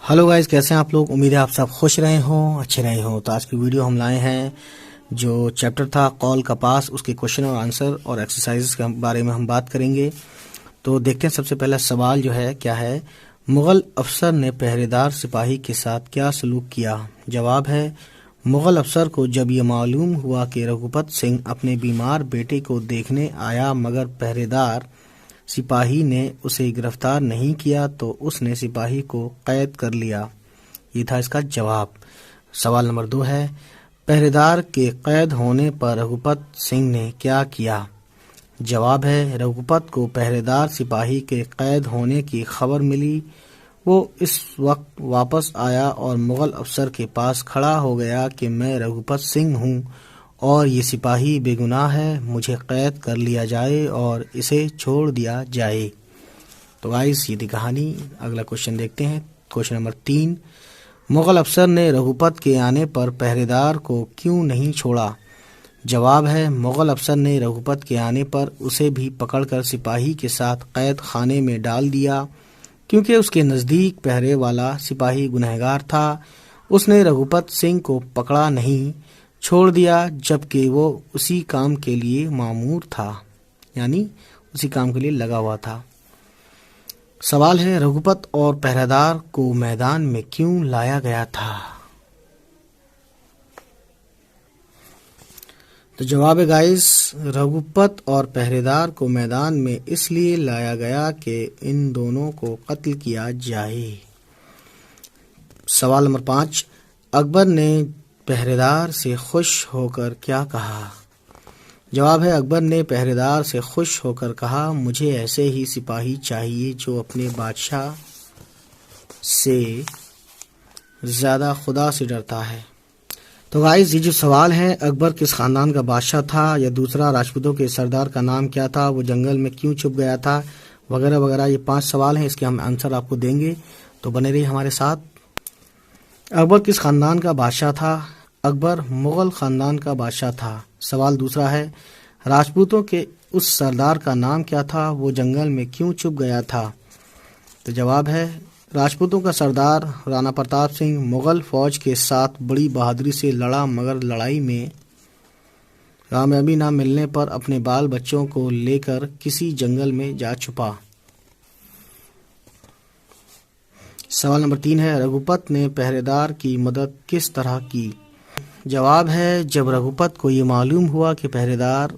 Hello guys, کیسے ہیں آپ لوگ؟ امید ہے آپ سب خوش رہے ہوں، اچھے رہے ہوں۔ تو آج کی ویڈیو ہم لائے ہیں جو چیپٹر تھا قول کا پاس، اس کے کوشچن اور آنسر اور ایکسرسائز کے بارے میں ہم بات کریں گے۔ تو دیکھتے ہیں سب سے پہلا سوال جو ہے کیا ہے، مغل افسر نے پہرے دار سپاہی کے ساتھ کیا سلوک کیا؟ جواب ہے، مغل افسر کو جب یہ معلوم ہوا کہ رگھوپت سنگھ اپنے بیمار بیٹے کو دیکھنے آیا مگر پہرے دار سپاہی نے اسے گرفتار نہیں کیا تو اس نے سپاہی کو قید کر لیا۔ یہ تھا اس کا جواب۔ سوال نمبر 2 ہے، پہرے دار کے قید ہونے پر رگھوپت سنگھ نے کیا کیا؟ جواب ہے، رگھوپت کو پہرے دار سپاہی کے قید ہونے کی خبر ملی۔ وہ اس وقت واپس آیا اور مغل افسر کے پاس کھڑا ہو گیا کہ میں رگھوپت سنگھ ہوں اور یہ سپاہی بے گناہ ہے، مجھے قید کر لیا جائے اور اسے چھوڑ دیا جائے۔ تو گائز یہ تھی کہانی۔ اگلا کوشچن دیکھتے ہیں، کوشچن نمبر 3، مغل افسر نے رگھوپت کے آنے پر پہرے دار کو کیوں نہیں چھوڑا؟ جواب ہے، مغل افسر نے رگھوپت کے آنے پر اسے بھی پکڑ کر سپاہی کے ساتھ قید خانے میں ڈال دیا، کیونکہ اس کے نزدیک پہرے والا سپاہی گنہگار تھا۔ اس نے رگھوپت سنگھ کو پکڑا نہیں، چھوڑ دیا، جبکہ وہ اسی کام کے لیے مامور تھا، یعنی اسی کام کے لیے لگا ہوا تھا۔ سوال ہے، رگھوپت اور پہرے دار کو میدان میں کیوں لایا گیا تھا؟ تو جواب ہے گائز، رگھوپت اور پہرے دار کو میدان میں اس لیے لایا گیا کہ ان دونوں کو قتل کیا جائے۔ سوال نمبر 5، اکبر نے پہرے دار سے خوش ہو کر کیا کہا؟ جواب ہے، اکبر نے پہرے دار سے خوش ہو کر کہا، مجھے ایسے ہی سپاہی چاہیے جو اپنے بادشاہ سے زیادہ خدا سے ڈرتا ہے۔ تو غائز یہ جو سوال ہے، اکبر کس خاندان کا بادشاہ تھا، یا دوسرا راجپوتوں کے سردار کا نام کیا تھا، وہ جنگل میں کیوں چھپ گیا تھا، وغیرہ وغیرہ، یہ 5 سوال ہیں، اس کے ہم آنسر آپ کو دیں گے، تو بنے رہیے ہمارے ساتھ۔ اکبر کس خاندان کا بادشاہ تھا؟ اکبر مغل خاندان کا بادشاہ تھا۔ سوال دوسرا ہے، راجپوتوں کے اس سردار کا نام کیا تھا، وہ جنگل میں کیوں چھپ گیا تھا؟ تو جواب ہے، راجپوتوں کا سردار رانا پرتاپ سنگھ مغل فوج کے ساتھ بڑی بہادری سے لڑا مگر لڑائی میں کامیابی نہ ملنے پر اپنے بال بچوں کو لے کر کسی جنگل میں جا چھپا۔ سوال نمبر 3 ہے، رگھوپت نے پہرے دار کی مدد کس طرح کی؟ جواب ہے، جب رگھوپت کو یہ معلوم ہوا کہ پہرے دار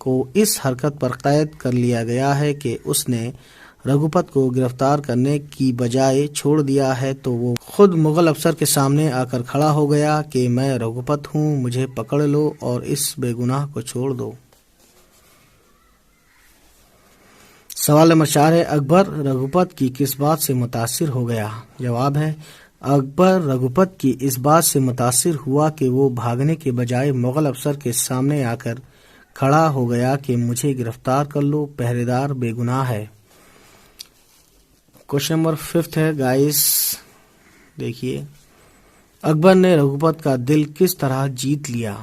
کو اس حرکت پر قید کر لیا گیا ہے کہ اس نے رگھوپت کو گرفتار کرنے کی بجائے چھوڑ دیا ہے، تو وہ خود مغل افسر کے سامنے آ کر کھڑا ہو گیا کہ میں رگھوپت ہوں، مجھے پکڑ لو اور اس بے گناہ کو چھوڑ دو۔ سوال نمبر 4 ہے، اکبر رگھوپت کی کس بات سے متاثر ہو گیا؟ جواب ہے، اکبر رگھوپت کی اس بات سے متاثر ہوا کہ وہ بھاگنے کے بجائے مغل افسر کے سامنے آ کر کھڑا ہو گیا کہ مجھے گرفتار کر لو، پہرے دار بے گناہ ہے۔ کوشچن نمبر 5 ہے گائز، دیکھیے، اکبر نے رگھوپت کا دل کس طرح جیت لیا؟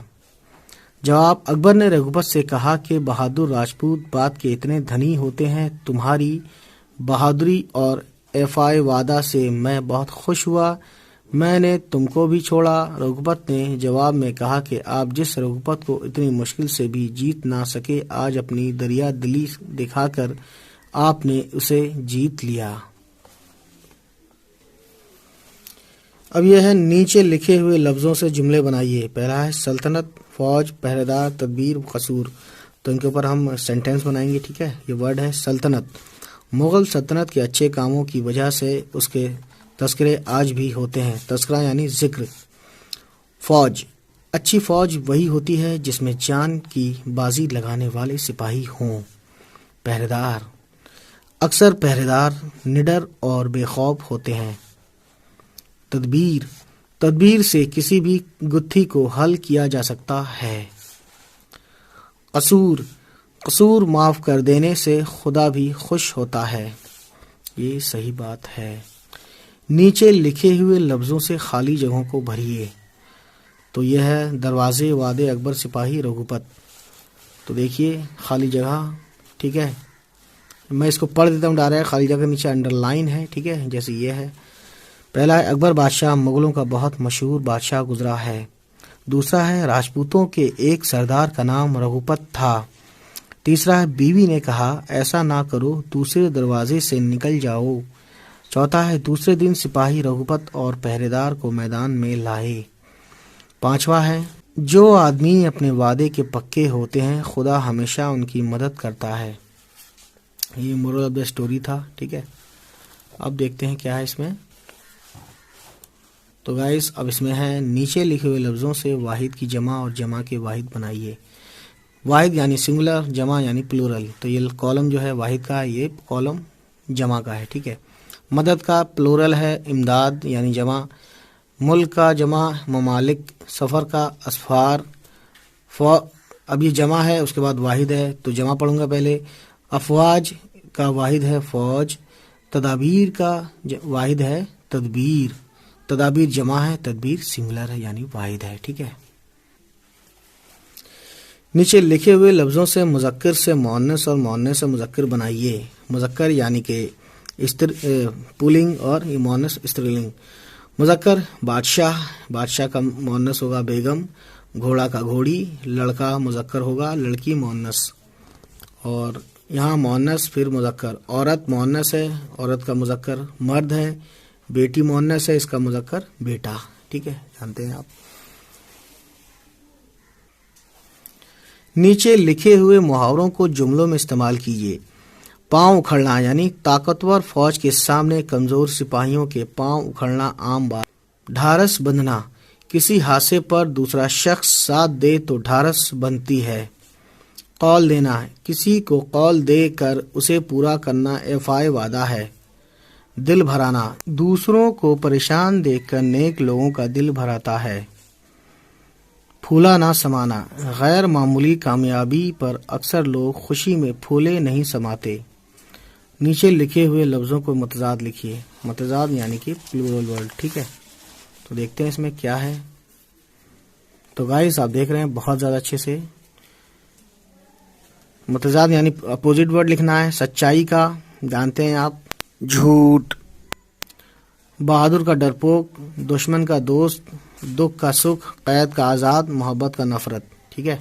جواب، اکبر نے رگھوپت سے کہا کہ بہادر راجپوت بات کے اتنے دھنی ہوتے ہیں، تمہاری بہادری اور ایفائے وعدہ سے میں بہت خوش ہوا، میں نے تم کو بھی چھوڑا۔ رگھوپت نے جواب میں کہا کہ آپ جس رگھوپت کو اتنی مشکل سے بھی جیت نہ سکے، آج اپنی دریا دلی دکھا کر آپ نے اسے جیت لیا۔ اب یہ ہے، نیچے لکھے ہوئے لفظوں سے جملے بنائیے۔ پہلا ہے سلطنت، فوج، پہرے دار، تدبیر، قصور۔ تو ان کے اوپر ہم سینٹینس بنائیں گے، ٹھیک ہے۔ یہ ورڈ ہے سلطنت، مغل سلطنت کے اچھے کاموں کی وجہ سے اس کے تذکرے آج بھی ہوتے ہیں، تذکرہ یعنی ذکر۔ فوج، اچھی فوج وہی ہوتی ہے جس میں جان کی بازی لگانے والے سپاہی ہوں۔ پہرے دار، اکثر پہرے دار نڈر اور بے خوف ہوتے ہیں۔ تدبیر، تدبیر سے کسی بھی گتھی کو حل کیا جا سکتا ہے۔ قصور، قصور معاف کر دینے سے خدا بھی خوش ہوتا ہے، یہ صحیح بات ہے۔ نیچے لکھے ہوئے لفظوں سے خالی جگہوں کو بھریے۔ تو یہ ہے دروازے، وعدے، اکبر، سپاہی، رگھوپت۔ تو دیکھیے خالی جگہ، ٹھیک ہے، میں اس کو پڑھ دیتا ہوں ڈائریکٹ، خالی جگہ نیچے انڈر لائن ہے، ٹھیک ہے، جیسے یہ ہے۔ پہلا ہے اکبر بادشاہ مغلوں کا بہت مشہور بادشاہ گزرا ہے. دوسرا ہے راجپوتوں کے ایک سردار کا نام رگھوپت تھا. تیسرا ہے بیوی نے کہا ایسا نہ کرو، دوسرے دروازے سے نکل جاؤ. چوتھا ہے دوسرے دن سپاہی رگھوپت اور پہرے دار کو میدان میں لائے. پانچواں ہے جو آدمی اپنے وعدے کے پکے ہوتے ہیں خدا ہمیشہ ان کی مدد کرتا ہے. یہ مورل آف دا اسٹوری تھا. ٹھیک ہے، اب دیکھتے ہیں کیا ہے اس میں. تو گائز اب اس میں ہے نیچے لکھے ہوئے لفظوں سے واحد کی جمع اور جمع کے واحد بنائیے. واحد یعنی سنگولر، جمع یعنی پلورل. تو یہ کالم جو ہے واحد کا ہے، یہ کالم جمع کا ہے. ٹھیک ہے، مدد کا پلورل ہے امداد یعنی جمع، ملک کا جمع ممالک، سفر کا اسفار. اب یہ جمع ہے اس کے بعد واحد ہے تو جمع پڑھوں گا پہلے. افواج کا واحد ہے فوج. تدابیر کا واحد ہے تدبیر. تدابیر جمع ہے، تدبیر سنگولر ہے یعنی واحد ہے. ٹھیک ہے، نیچے لکھے ہوئے لفظوں سے مذکر سے مؤنث اور مؤنث سے مذکر بنائیے. مذکر یعنی کہ پولنگ اور یہ مؤنث استرلنگ. مذکر بادشاہ، بادشاہ کا مؤنث ہوگا بیگم. گھوڑا کا گھوڑی، لڑکا مذکر ہوگا، لڑکی مؤنث. اور یہاں مؤنث پھر مذکر. عورت مؤنث ہے، عورت کا مذکر. مرد ہے، بیٹی مؤنث ہے، اس کا مذکر بیٹا. ٹھیک ہے، جانتے ہیں آپ. نیچے لکھے ہوئے محاوروں کو جملوں میں استعمال کیجیے. پاؤں اکھڑنا یعنی طاقتور فوج کے سامنے کمزور سپاہیوں کے پاؤں اکھڑنا عام بات. ڈھارس بندھنا، کسی حادثے پر دوسرا شخص ساتھ دے تو ڈھارس بنتی ہے. قول دینا، کسی کو قول دے کر اسے پورا کرنا ایفائے وعدہ ہے. دل بھرانا، دوسروں کو پریشان دیکھ کر نیک لوگوں کا دل بھراتا ہے. پھولا نہ سمانا، غیر معمولی کامیابی پر اکثر لوگ خوشی میں پھولے نہیں سماتے. نیچے لکھے ہوئے لفظوں کو متضاد لکھیے. متضاد یعنی کہ پلورل ورڈ. ٹھیک ہے، تو دیکھتے ہیں اس میں کیا ہے. تو گائز آپ دیکھ رہے ہیں بہت زیادہ اچھے سے. متضاد یعنی اپوزٹ ورڈ لکھنا ہے. سچائی کا جانتے ہیں آپ، جھوٹ. بہادر کا ڈرپوک، دشمن کا دوست، دکھ کا سکھ، قید کا آزاد، محبت کا نفرت. ٹھیک ہے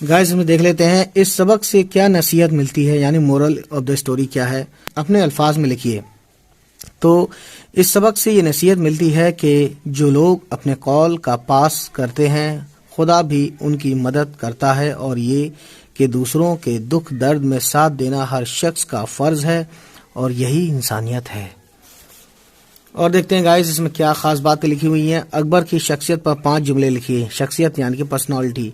گائز، اس میں دیکھ لیتے ہیں اس سبق سے کیا نصیحت ملتی ہے، یعنی مورل آف دا اسٹوری کیا ہے. اپنے الفاظ میں لکھیے. تو اس سبق سے یہ نصیحت ملتی ہے کہ جو لوگ اپنے قول کا پاس کرتے ہیں خدا بھی ان کی مدد کرتا ہے، اور یہ کہ دوسروں کے دکھ درد میں ساتھ دینا ہر شخص کا فرض ہے، اور یہی انسانیت ہے. اور دیکھتے ہیں گائز اس میں کیا خاص باتیں لکھی ہوئی ہیں. اکبر کی شخصیت پر 5 جملے لکھیے. شخصیت یعنی کہ پرسنالٹی.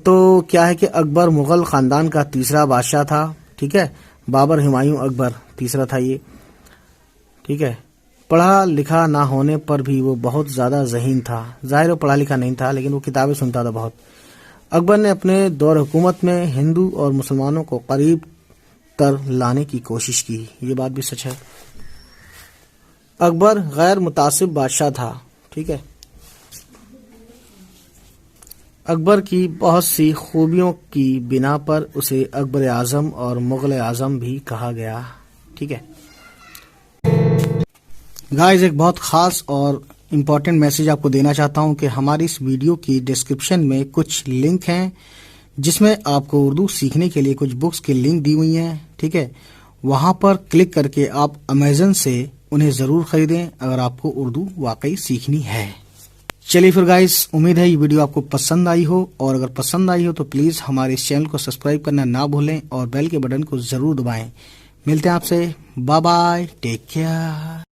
تو کیا ہے کہ اکبر مغل خاندان کا تیسرا بادشاہ تھا. ٹھیک ہے، بابر، ہمایوں، اکبر تیسرا تھا یہ. ٹھیک ہے، پڑھا لکھا نہ ہونے پر بھی وہ بہت زیادہ ذہین تھا. ظاہر وہ پڑھا لکھا نہیں تھا لیکن وہ کتابیں سنتا تھا بہت. اکبر نے اپنے دور حکومت میں ہندو اور مسلمانوں کو قریب تر لانے کی کوشش کی. یہ بات بھی سچ ہے. اکبر غیر متعصب بادشاہ تھا. ٹھیک ہے، اکبر کی بہت سی خوبیوں کی بنا پر اسے اکبر اعظم اور مغل اعظم بھی کہا گیا. ٹھیک ہے گائز، ایک بہت خاص اور امپورٹنٹ میسج آپ کو دینا چاہتا ہوں کہ ہماری اس ویڈیو کی ڈسکرپشن میں کچھ لنک ہیں جس میں آپ کو اردو سیکھنے کے لیے کچھ بکس کی لنک دی ہوئی ہیں. ٹھیک ہے، وہاں پر کلک کر کے آپ امیزن سے انہیں ضرور خریدیں اگر آپ کو اردو واقعی سیکھنی ہے. چلیے پھر گائز، امید ہے یہ ویڈیو آپ کو پسند آئی ہو، اور اگر پسند آئی ہو تو پلیز ہمارے اس چینل کو سبسکرائب کرنا نہ بھولیں اور بیل کے بٹن کو ضرور دبائیں. ملتے ہیں آپ سے. Bye bye, take care.